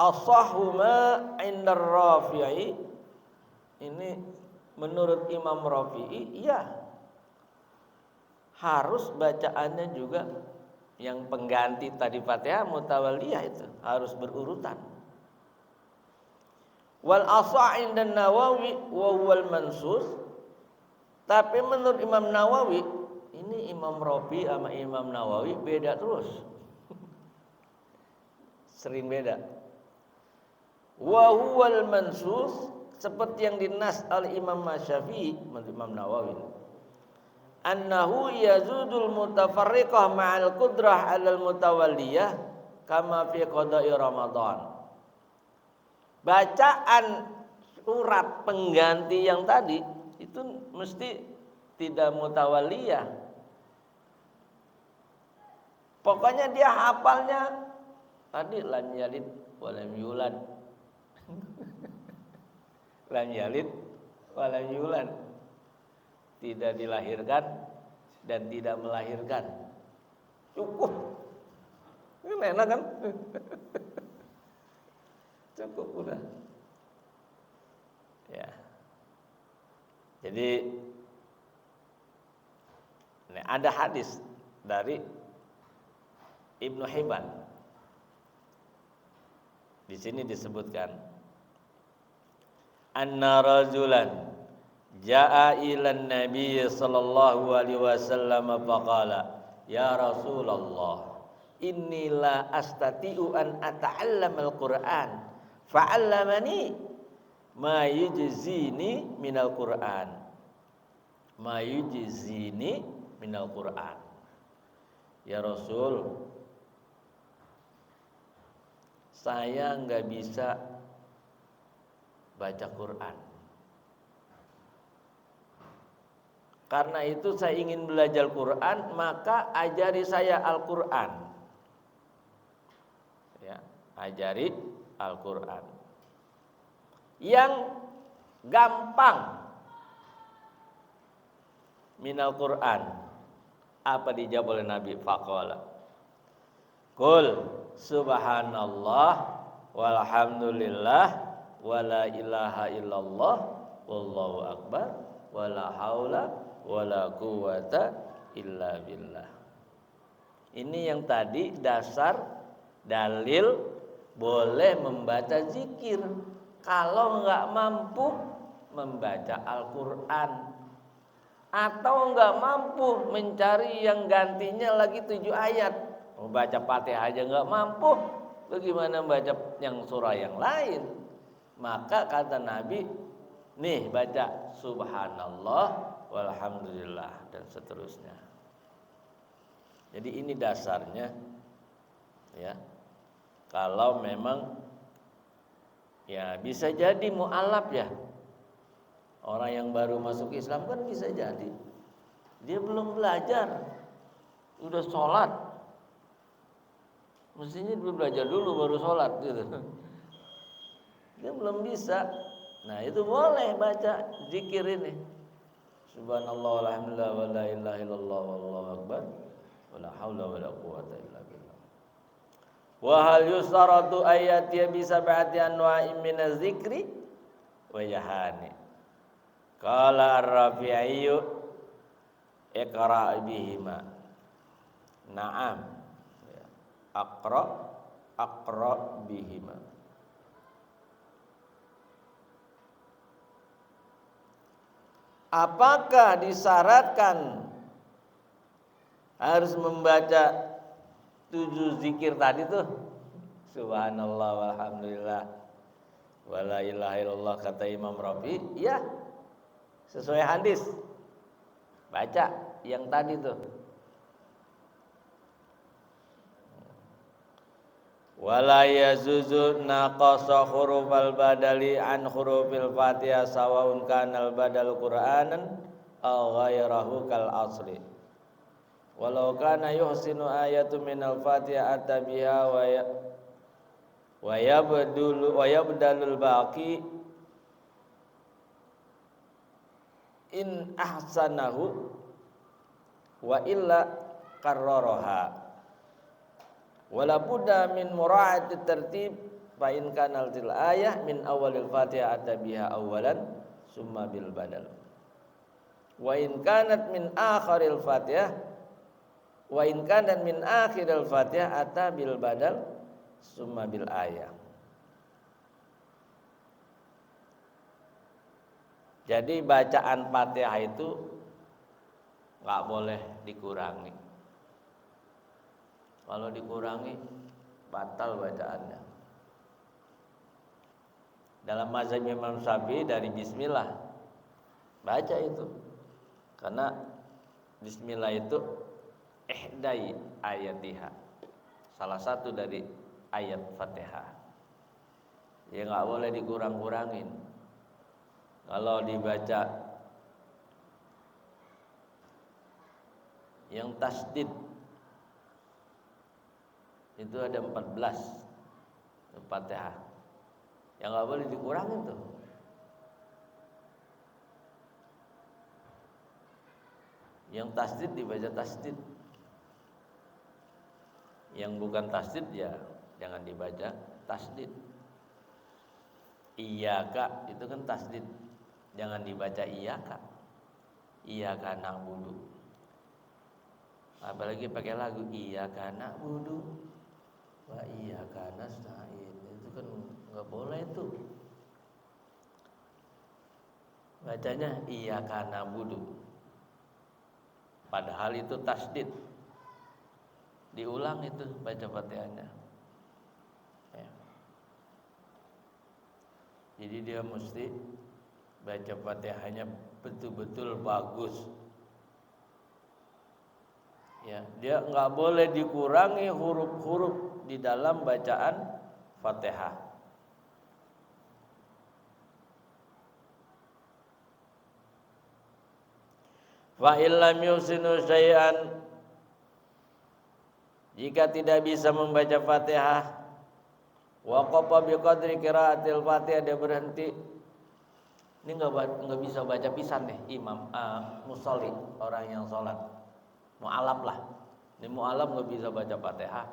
A: As-sahhuma 'inda Rafi'i, ini menurut Imam Rafi'i iya, harus bacaannya juga yang pengganti tadi Fatihah mutawalliyah itu harus berurutan. Wal asah 'inda Nawawi wa huwal mansus, tapi menurut Imam Nawawi, ini Imam Rafi sama Imam Nawawi beda terus. Sering beda. Wa huwal mansus, seperti yang dinas oleh Imam Syafi'i menurut Imam Nawawi, annahu yazudul mutafarriqah ma'al qudrah 'alal mutawalliyah kama fi qada'i Ramadan. Bacaan surat pengganti yang tadi itu mesti tidak mutawalliyah. Pokoknya dia hafalnya tadi lam yalid wa lam yulad. Lam yalid wa lam yulad, tidak dilahirkan dan tidak melahirkan. Cukup. Ini enak kan? Cukup udah. Ya. Jadi ini ada hadis dari Ibnu Hibban. Di sini disebutkan anna rajulan jaa ilan nabiy sallallahu alaihi wasallam faqala ya Rasulullah inni la astati'u an ata'allama al-Qur'an fa'allamani ma yujzini minal Qur'an, ma yujzini minal Qur'an. Ya Rasul, saya enggak bisa baca Quran. Karena itu saya ingin belajar Quran, maka ajari saya Al-Quran. Ya, ajari Al-Quran yang gampang. Minal Quran. Apa dijawab oleh Nabi? Faqala qul subhanallah walhamdulillah wala ilaha illallah wallahu akbar wala haula wala quwata illa billah. Ini yang tadi dasar dalil boleh membaca zikir kalau enggak mampu membaca Al-Qur'an atau enggak mampu mencari yang gantinya lagi 7 ayat. Membaca Fatihah aja enggak mampu, bagaimana membaca yang surah yang lain? Maka kata Nabi, nih baca subhanallah walhamdulillah dan seterusnya. Jadi ini dasarnya ya. Kalau memang ya bisa jadi mu'alaf ya. Orang yang baru masuk Islam kan bisa jadi dia belum belajar, udah sholat Mestinya dia belajar dulu baru sholat gitu. Dia belum bisa. Nah itu boleh baca zikir ini. Subhanallah walhamdulillah wa la ilaha illallah wallahu akbar wa la haula wa la quwata illa billah. Wa hal yustaratu ayatiya bisa sab'ati anwa'in minaz zikri wa yahani. Qala ar-Rafi'i iqra' bihima. Na'am. Aqra bihima. Apakah disyaratkan harus membaca 7 zikir tadi tuh? Subhanallah walhamdulillah wa la ilaha illallah kata Imam Rafi. Ya, sesuai hadis. Baca yang tadi tuh. Wala yazuzu naqasa hurufal badali an hurufil Fatihah sawaun kanal badal Qur'anan aw ghairahu kal asli. Walau kana yuhsinu ayatu minal Fatihah atabiha wa yabdalul baqi in ahsanahu wa illa karraraha. Wala budda min mura'ati tertib fa in kana til ayah min awalil Fatihah atabiha awalan summa bil badal. Wa in kanat min akhiril Fatihah wa in kanat min akhiril Fatihah atabil badal summa bil ayah. Jadi bacaan Fatihah itu enggak boleh dikurangi. Kalau dikurangi batal bacaannya. Dalam mazhab Imam Syafi'i dari bismillah baca itu. Karena bismillah itu ihdai ayatiha. Salah satu dari ayat Fatihah. Ya enggak boleh dikurang-kurangin. Kalau dibaca yang tasdid itu ada 14 Fatihah. Yang enggak boleh dikurangin tuh. Yang tasdid dibaca tasdid. Yang bukan tasdid ya jangan dibaca tasdid. Iyyaka itu kan tasdid. Jangan dibaca iyyaka. Iyyaka na'budu. Apalagi pakai lagu iyyaka na'budu wa iyyaka nasta'in. Itu kan enggak boleh itu. Bacanya iyyaka na'budu. Padahal itu tasdid. Diulang itu baca Fatihahnya. Ya. Jadi dia mesti baca Fatihahnya betul-betul bagus. Ya, dia enggak boleh dikurangi huruf-huruf di dalam bacaan Fatihah. Fa illam yusinu syai'an, jika tidak bisa membaca Fatihah, waqafa biqadri qiraatil Fatihah, dia berhenti. Ini enggak bisa baca pisan nih imam musolli, orang yang sholat mu'alaf lah. Ini mu'alaf enggak bisa baca Fatihah.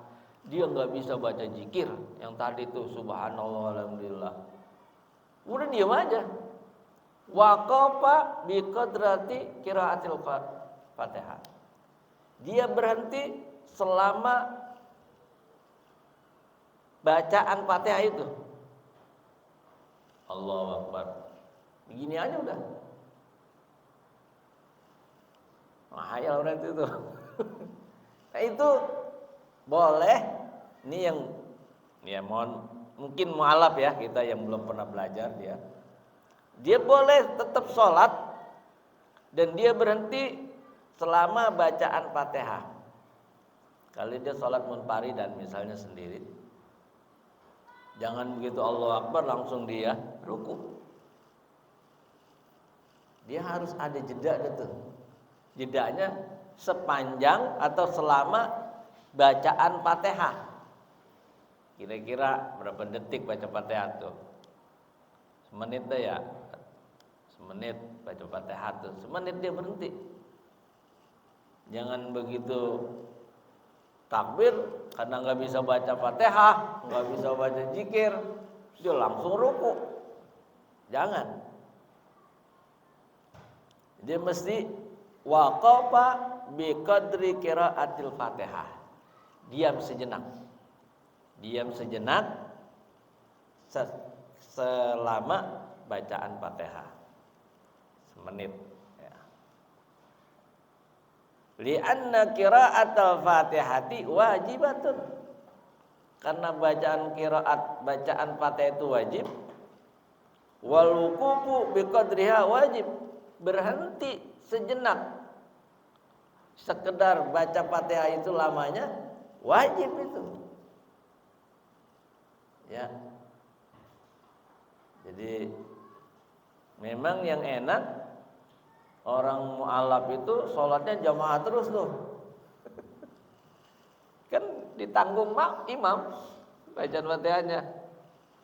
A: Dia enggak bisa baca zikir yang tadi tuh subhanallah alhamdulillah. Udah diam aja. Waqafa biqadrati qiraatil Fatihah. Dia berhenti selama bacaan Fatihah itu. Allahu Akbar. Begini aja udah. Mahayal orang itu tuh. Nah itu boleh. Ini yang ya mungkin mualaf ya, kita yang belum pernah belajar dia. Dia boleh tetap sholat dan dia berhenti selama bacaan Fatihah. Kalau dia sholat munfaridan misalnya sendiri, jangan begitu Allahu Akbar langsung dia ruku. Dia harus ada jeda gitu. Jedanya sepanjang atau selama bacaan Fatihah. Kira-kira berapa detik baca Fatihah tuh? Semenit dah ya. Semenit baca Fatihah tuh. Semenit dia berhenti. Jangan begitu takbir karena nggak bisa baca Fatihah, nggak bisa baca zikir, dia langsung ruku. Jangan. Dia mesti waqafa biqadri qiraatil Fatihah. Diam sejenak. Diam sejenak selama bacaan Fatihah. Semenit. Li'anna qira'atul Fatihati wajibatun. Karena bacaan Fatihah itu wajib. Wal wuqufu biqadriha wajib. Berhenti sejenak. Sekedar baca Fatihah itu lamanya wajib itu. Ya. Jadi memang yang enak orang mu'alaf itu sholatnya jamaah terus tuh. Kan ditanggung imam bacaan Fatihahnya.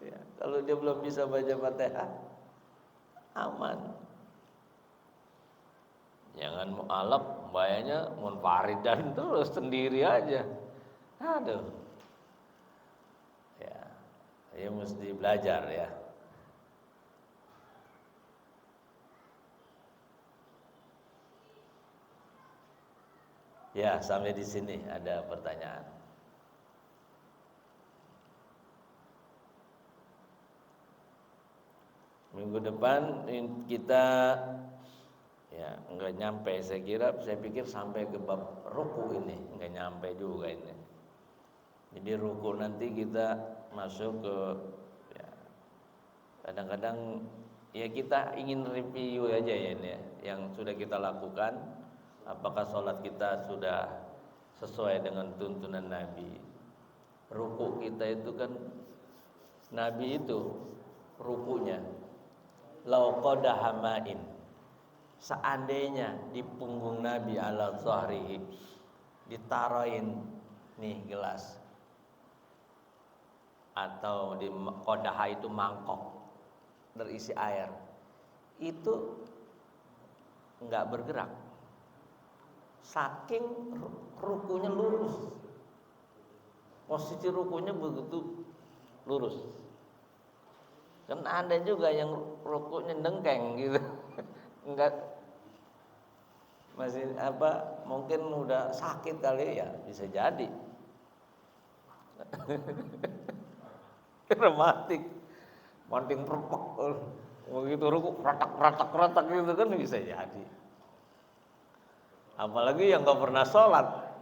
A: Ya, kalau dia belum bisa baca Fatihah, aman. Jangan mu'alaf, bayanya munfaridan terus sendiri aja. Aduh. Ya mesti belajar ya. Ya, sampai di sini ada pertanyaan. Minggu depan kita ya enggak nyampe, saya pikir sampai ke bab ruku ini, enggak nyampe juga ini. Jadi ruku nanti kita masuk ke ya, kadang-kadang ya kita ingin review aja ya ini ya, yang sudah kita lakukan. Apakah sholat kita sudah sesuai dengan tuntunan Nabi? Ruku kita itu kan Nabi itu rukunya lau qadaha ma'in. Seandainya di punggung Nabi ala zahrihi ditaruhin nih gelas atau di qadaha itu mangkok berisi air, itu enggak bergerak. Saking rukunya lurus, posisi rukunya begitu lurus. Kan ada juga yang rukunya dengkeng gitu, enggak masih mungkin udah sakit kali ya, bisa jadi. Rematik, manting perpek, begitu ruku ratak gitu kan bisa jadi. Apalagi yang nggak pernah sholat.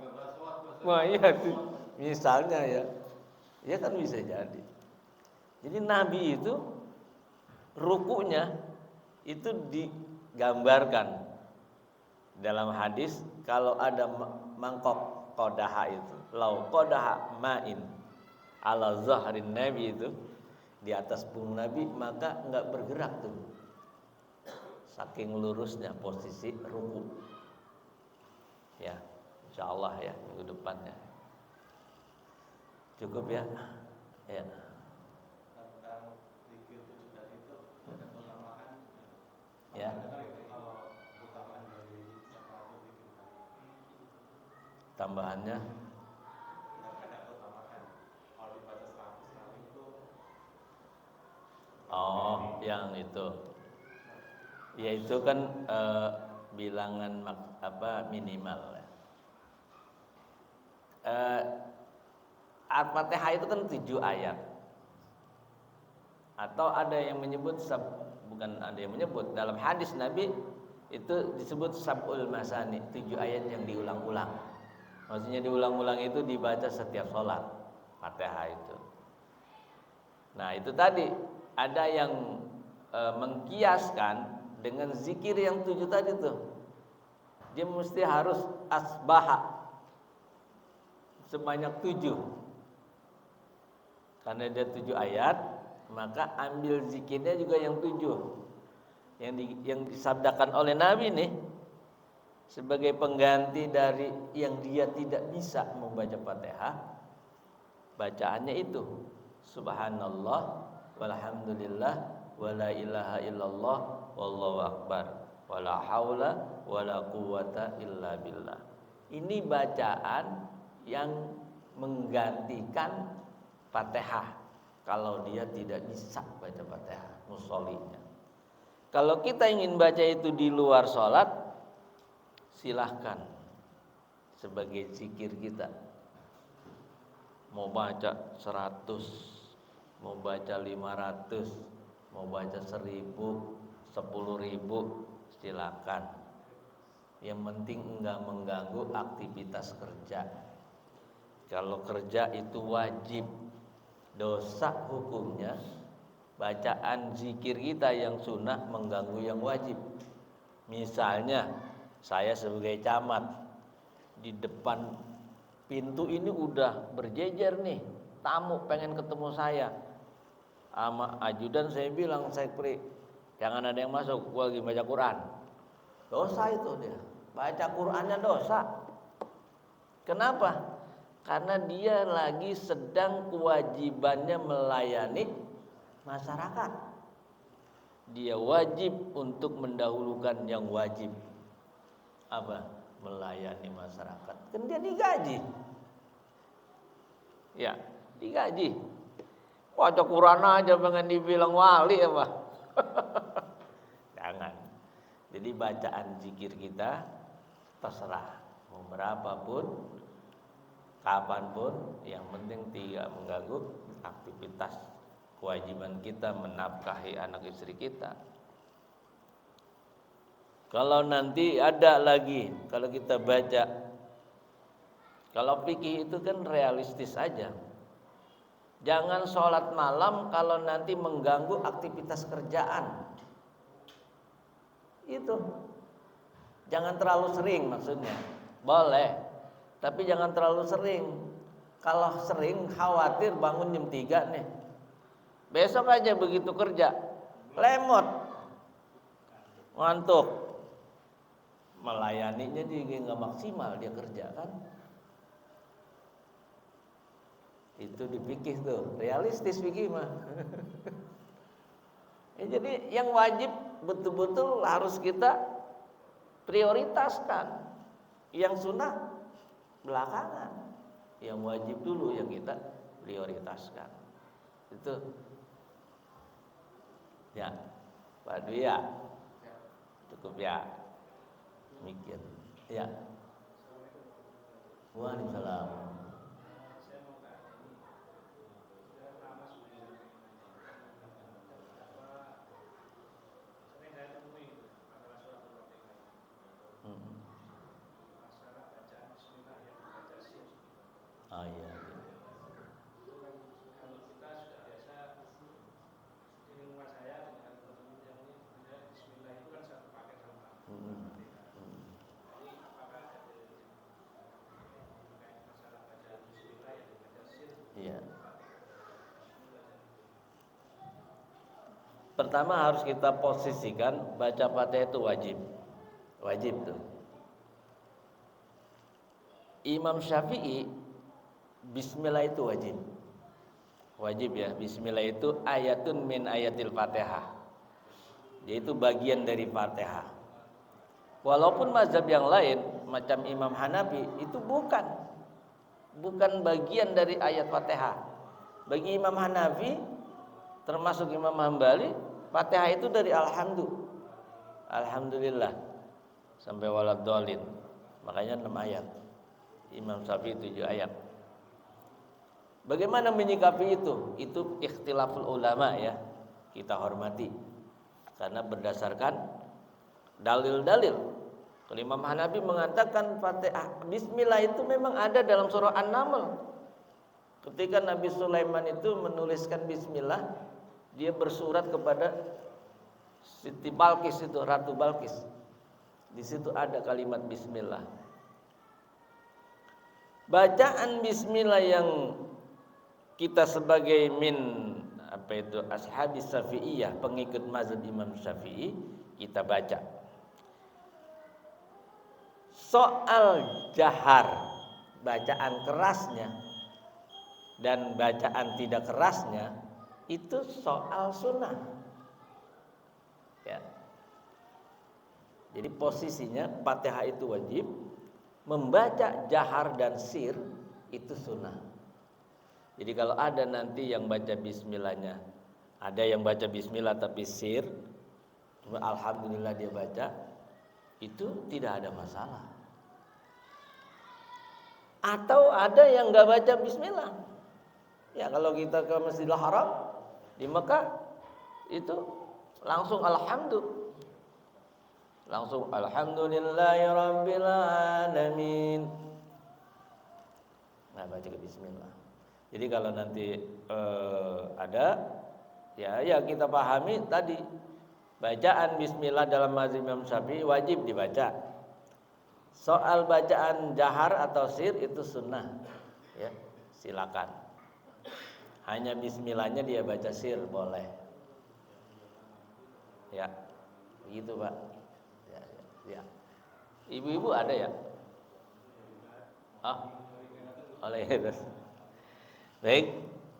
A: Wah iya tuh, misalnya ya kan bisa jadi. Jadi Nabi itu rukunya itu digambarkan dalam hadis kalau ada mangkok qadaha itu, lau qadaha ma'in ala zahrin Nabi itu di atas punggung Nabi, maka nggak bergerak tuh. Saking lurusnya posisi ruku. Ya, insyaallah ya minggu depannya. Cukup ya. Ya.
B: Tentang zikir 7 tadi itu ada keutamaan.
A: Ya.
B: Kalau keutamaan dari 100 zikir tadi.
A: Tambahannya
B: Ada keutamaan. Kalau dibaca 100 kali itu.
A: oh, yang itu. Ya itu kan bilangan minimal ya. Al-Fatihah itu kan 7 ayat. Atau ada yang menyebut bukan ada yang menyebut, dalam hadis Nabi itu disebut sab'ul masani, 7 ayat yang diulang-ulang. Maksudnya diulang-ulang itu dibaca setiap sholat Fatihah itu. Nah itu tadi ada yang mengkiaskan dengan zikir yang 7 tadi tuh. Dia mesti harus asbaha sebanyak 7. Karena dia 7 ayat, maka ambil zikirnya juga yang 7. Yang disabdakan oleh Nabi nih sebagai pengganti dari yang dia tidak bisa membaca Fatihah, Bacaannya itu subhanallah walhamdulillah wala ilaha illallah wallahu akbar wala haula wala quwata illa billah. Ini bacaan yang menggantikan Fatihah kalau dia tidak bisa baca Fatihah musholinya. Kalau kita ingin baca itu di luar sholat, silahkan sebagai zikir kita. Mau baca 100, mau baca 500, mau baca 1000, 10.000, silakan. Yang penting enggak mengganggu aktivitas kerja. Kalau kerja itu wajib, dosa hukumnya bacaan zikir kita yang sunnah mengganggu yang wajib. Misalnya saya sebagai camat, di depan pintu ini udah berjejer nih, tamu pengen ketemu saya. Sama ajudan saya bilang, Sekpri, jangan ada yang masuk, gua lagi baca Quran. Dosa itu dia, baca Qurannya dosa. Kenapa? Karena dia lagi sedang kewajibannya melayani masyarakat. Dia wajib untuk mendahulukan yang wajib. Apa? Melayani masyarakat. Kan dia digaji. Ya, digaji. Baca Quran aja pengen dibilang wali apa? Jangan. Jadi bacaan zikir kita terserah mau berapapun, kapanpun, yang penting tidak mengganggu aktivitas kewajiban kita menafkahi anak istri kita. Kalau nanti ada lagi, kalau kita baca, kalau fikih itu kan realistis aja. Jangan sholat malam kalau nanti mengganggu aktivitas kerjaan. Itu. Jangan terlalu sering maksudnya. Boleh, tapi jangan terlalu sering. Kalau sering khawatir bangun jam 3 nih. Besok aja begitu kerja, lemot, ngantuk. Melayaninya juga nggak maksimal dia kerja kan. Itu dipikir tuh, realistis fikih mah. Jadi yang wajib betul-betul harus kita prioritaskan. Yang sunnah belakangan. Yang wajib dulu yang kita prioritaskan. Itu. Ya, Pak Dwi ya. Cukup ya. Mikir. Ya. Waalaikumsalam. Oh iya.
B: Kalau kita sudah biasa di rumah saya dengan teman-teman yang ini Bismillah itu kan satu paket sama. Jadi apakah ada masalah baca Bismillah yang baca sir?
A: Iya. Pertama harus kita posisikan baca Fatihah itu wajib. Wajib tuh. Imam Syafi'i Bismillah itu wajib. Wajib ya, Bismillah itu ayatun min ayatil Fatihah. Yaitu bagian dari Fatihah. Walaupun mazhab yang lain macam Imam Hanafi itu bukan bagian dari ayat Fatihah. Bagi Imam Hanafi termasuk Imam Hambali, Fatihah itu dari Alhamdulillah sampai waladhdallin. Makanya 6 ayat. Imam Syafi'i 7 ayat. Bagaimana menyikapi itu? Itu ikhtilaful ulama ya. Kita hormati. Karena berdasarkan dalil-dalil. Kalau Imam Hanafi mengatakan Fatihah Bismillah itu memang ada dalam surah An-Naml. Ketika Nabi Sulaiman itu menuliskan Bismillah, dia bersurat kepada Siti Balkis itu, Ratu Balkis. Di situ ada kalimat Bismillah. Bacaan Bismillah yang kita sebagai ashabis Syafi'iyah, pengikut mazhab Imam Syafi'i, kita baca. Soal jahar, bacaan kerasnya, dan bacaan tidak kerasnya itu soal sunnah. Ya. Jadi posisinya Fatihah itu wajib, membaca jahar dan sir itu sunnah. Jadi kalau ada nanti yang baca bismillahnya, ada yang baca bismillah tapi sir, alhamdulillah dia baca, itu tidak ada masalah. Atau ada yang nggak baca bismillah. Ya kalau kita ke Masjidil Haram di Mekah itu langsung alhamdulillahirabbil alamin. Nah, baca ke bismillah. Jadi kalau nanti ada ya kita pahami tadi bacaan bismillah dalam mazhab Imam Syafi'i wajib dibaca. Soal bacaan jahar atau sir itu sunnah. Ya, silakan. Hanya bismillahnya dia baca sir boleh. Ya. Begitu, Pak. Ya. Ibu-ibu ada ya? Oleh terus. Baik,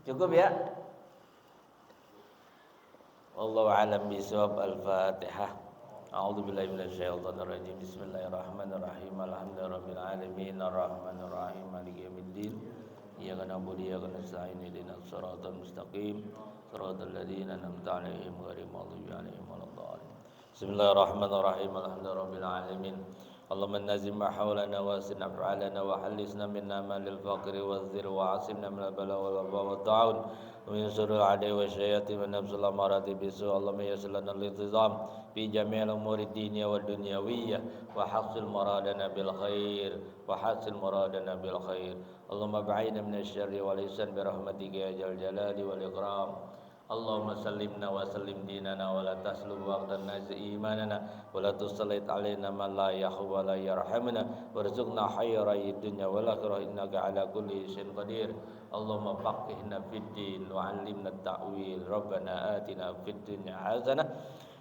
A: cukup ya. Wallahu a'lam bishawab. Al-Fatihah. A'udzu billahi minasyaitonir rajim. Bismillahirrahmanirrahim. Alhamdulillahirabbil alamin arrahmanir rahim maliki yaumiddin. Iyyaka na'budu wa iyyaka nasta'in ihdinas siratal mustaqim siratal ladzina an'amta 'alaihim ghairil maghdubi 'alaihim waladdallin. Bismillahirrahmanirrahim. Alhamdulillahirabbil alamin. Allahumma nazim ma hawlana wa sin af'alana wa hallisna minna ma lil faqri waz-zir wa asimna min al-bala wal wabaa wa ta'un wa min syurril a'da'i wa syayatin wa nafsil amarati bisu. Allahumma yassir lana al-intizam fi jami'il umuri diniyah wa dunyawiyyah wa hasil maradana bil khair Allahumma ba'idna minasy syarri wal ihsan bi rahmatika ya jal jalali wal ikram. Allahumma sallimna wa sallim dinana wa la taslub waqtana imanana wa la tusallit alaina man la yahwa wa la yarhamna warzuqna khairai dunya wal akhirah innaka ala kulli syai'in qadir. Allahumma faqihna fid din wa 'allimna at-ta'wil. Rabbana atina fid dunya hasanah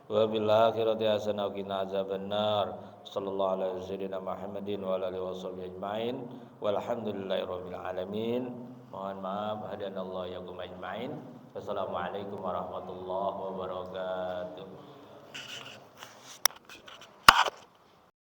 A: wa bil akhirati hasanah wa qina azabannar. Sallallahu alaihi wasallam Muhammadin wa alihi washabbihi ajmain. Walhamdulillahirabbil alamin. Mohon maaf, hadanallahu yakum ajmain. Wassalamualaikum warahmatullahi wabarakatuh.